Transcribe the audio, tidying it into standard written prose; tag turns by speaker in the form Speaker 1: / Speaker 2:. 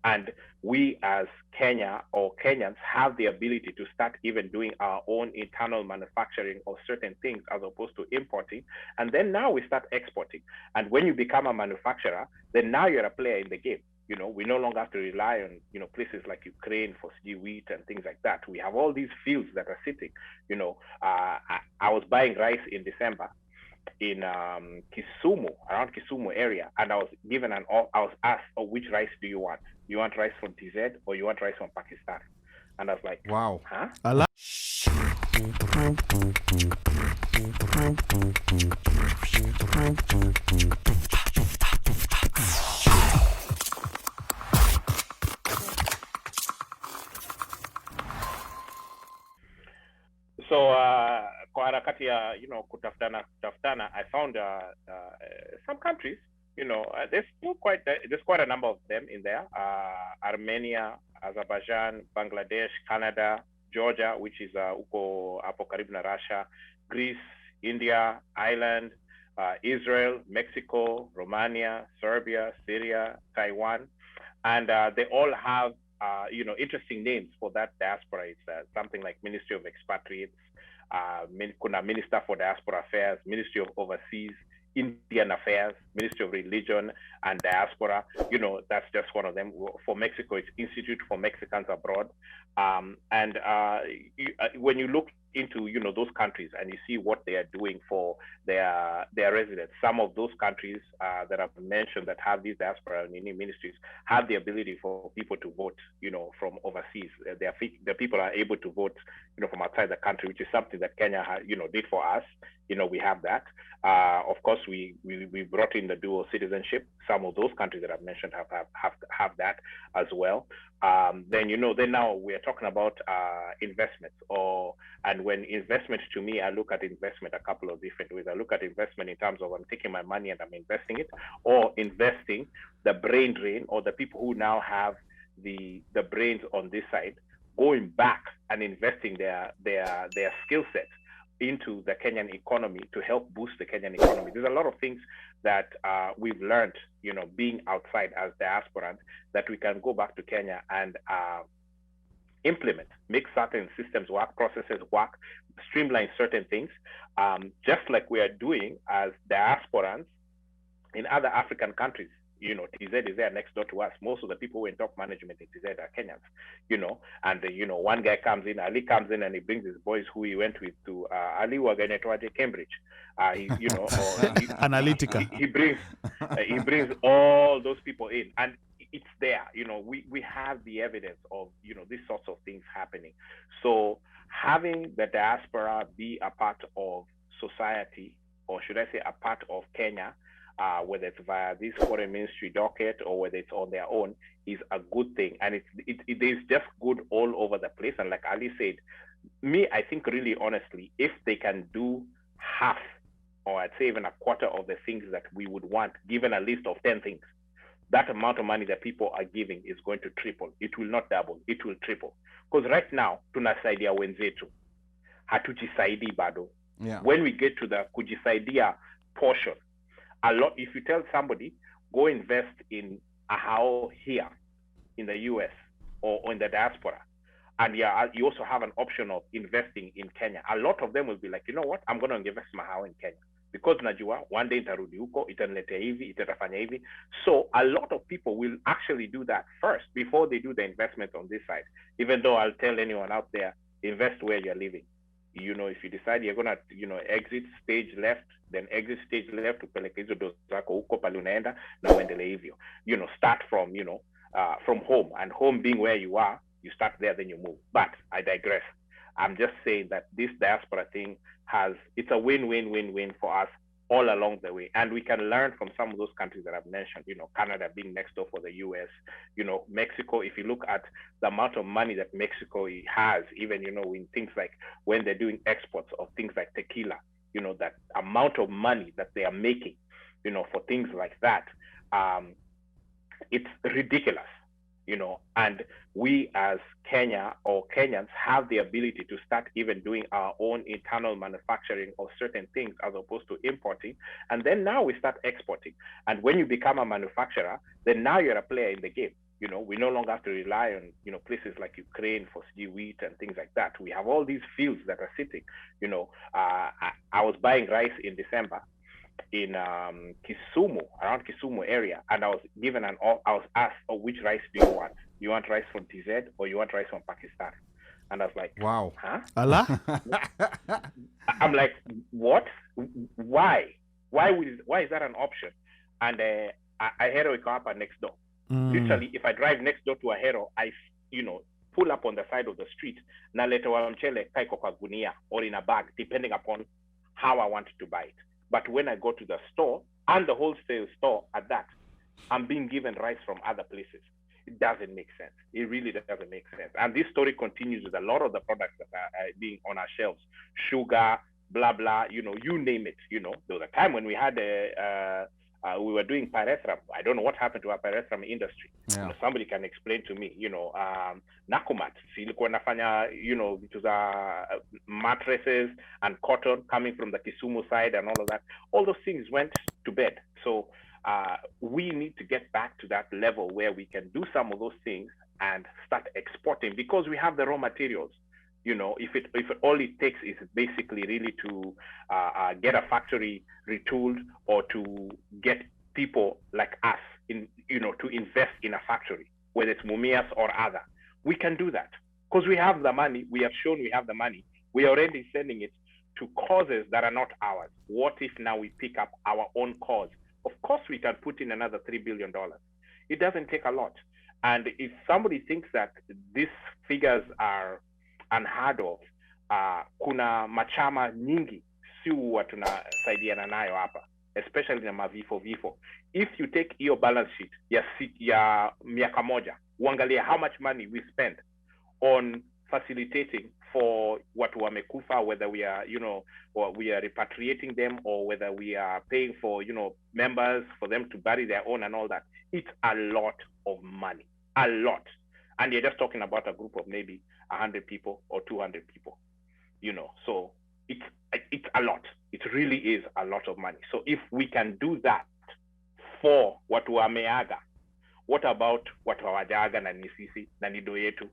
Speaker 1: and we as Kenya or Kenyans have the ability to start even doing our own internal manufacturing of certain things as opposed to importing. And then now we start exporting. And when you become a manufacturer, then now you're a player in the game. We no longer have to rely on, places like Ukraine for wheat and things like that. We have all these fields that are sitting. I was buying rice in December in Kisumu, around Kisumu area, and I was asked, "Oh, which rice do you want? You want rice from TZ or you want rice from Pakistan?" And I was like,
Speaker 2: Wow.
Speaker 1: "Huh?" So kwa harakati ya kutafutana, I found some countries. There's quite a number of them in there. Armenia, Azerbaijan, Bangladesh, Canada, Georgia, which is uko hapo karibu na Russia, Greece, India, Ireland, Israel, Mexico, Romania, Serbia, Syria, Taiwan, and they all have interesting names for that diaspora. It's something like Ministry of Expatriates, kuna Minister for Diaspora Affairs, Ministry of Overseas, Indian Affairs, Ministry of Religion and Diaspora. That's just one of them. For Mexico, it's Institute for Mexicans Abroad. When you look into those countries and you see what they are doing for their residents, some of those countries that I've mentioned that have these diaspora ministries have the ability for people to vote from overseas. The people are able to vote from outside the country, which is something that Kenya did for us. We have that. Of course, we brought in the dual citizenship. Some of those countries that I've mentioned have that as well. Then now we are talking about investments, and when investment, to me, I look at investment a couple of different ways. I look at investment in terms of I'm taking my money and I'm investing it, or investing the brain drain, or the people who now have the brains on this side, going back and investing their skill sets into the Kenyan economy to help boost the Kenyan economy. There's a lot of things that we've learned, being outside as diasporans, that we can go back to Kenya and implement, make certain systems work, processes work, streamline certain things, just like we are doing as diasporans in other African countries. TZ is there next door to us. Most of the people who are in top management in TZ are Kenyans, and one guy comes in, Ali comes in, and he brings his boys who he went with to Ali Waganetwaje, Cambridge.
Speaker 3: Analytica.
Speaker 1: He brings all those people in, and it's there. We have the evidence of these sorts of things happening. So having the diaspora be a part of society, or should I say a part of Kenya, whether it's via this foreign ministry docket or whether it's on their own, is a good thing. And it is just good all over the place. And like Ali said, I think really honestly, if they can do half, or I'd say even a quarter of the things that we would want, given a list of 10 things, that amount of money that people are giving is going to triple. It will not double, it will triple. Because right now, tunasaidia wenzetu, hatujisaidi bado.
Speaker 2: Yeah.
Speaker 1: When we get to the kujisaidia portion, a lot, if you tell somebody, go invest in a house here in the US or in the diaspora, and you also have an option of investing in Kenya, a lot of them will be like, you know what, I'm going to invest my house in Kenya because najua one day itarudi huko, itaniletea hivi, itatafanya hivi. So a lot of people will actually do that first before they do the investment on this side. Even though I'll tell anyone out there, invest where you're living. If you decide you're gonna, exit stage left, then exit stage left, upeleke hizo dozi zako huko pale unaenda na uendelee hivyo. Start from, from home, and home being where you are, you start there, then you move. But I digress. I'm just saying that this diaspora thing it's a win-win-win-win for us all along the way. And we can learn from some of those countries that I've mentioned, Canada being next door for the US, Mexico. If you look at the amount of money that Mexico has, even, in things like when they're doing exports of things like tequila, that amount of money that they are making, for things like that, it's ridiculous. And we as Kenya or Kenyans have the ability to start even doing our own internal manufacturing of certain things as opposed to importing. And then now we start exporting. And when you become a manufacturer, then now you're a player in the game. You know, we no longer have to rely on, you know, places like Ukraine for wheat and things like that. We have all these fields that are sitting. You know, I was buying rice in December in Kisumu, around Kisumu area, and I was asked, oh, which rice do you want? You want rice from TZ or you want rice from Pakistan? And I was like,
Speaker 2: wow.
Speaker 1: huh?
Speaker 3: Allah?
Speaker 1: I'm like, what? Why? Why is that an option? And I hero iko next door. Literally, if I drive next door to a hero, I, you know, pull up on the side of the street, na leta wa mchele kaiko kwa gunia or in a bag, depending upon how I want to buy it. But when I go to the store, and the wholesale store at that, I'm being given rice from other places. It doesn't make sense. It really doesn't make sense. And this story continues with a lot of the products that are being on our shelves. Sugar, blah, blah, you know, you name it. You know, there was a time when we had we were doing pyrethrum. I don't know what happened to our pyrethrum industry.
Speaker 2: Yeah.
Speaker 1: You know, somebody can explain to me, you know, Nakumat, silikuwa nafanya, you know, vitu za mattresses and cotton coming from the Kisumu side and all of that. All those things went to bed. So we need to get back to that level where we can do some of those things and start exporting, because we have the raw materials. You know, if all it takes is basically really to get a factory retooled, or to get people like us in, you know, to invest in a factory, whether it's Mumias or other, we can do that because we have the money. We have shown we have the money. We are already sending it to causes that are not ours. What if now we pick up our own cause? Of course, we can put in another $3 billion. It doesn't take a lot. And if somebody thinks that these figures are unheard of, kuna machama nyingi si huwa tunasaidiana nayo hapa, especially na vifo. If you take your balance sheet ya miaka moja, uangalia how much money we spend on facilitating for watu wamekufa, whether we are, you know, or we are repatriating them, or whether we are paying for, you know, members for them to bury their own and all that, it's a lot of money, a lot. And you're just talking about a group of maybe 100 people or 200 people, you know. So it's a lot. It really is a lot of money. So if we can do that for watu wameaga, what about watu hawajaga na ni sisi na ni do yetu?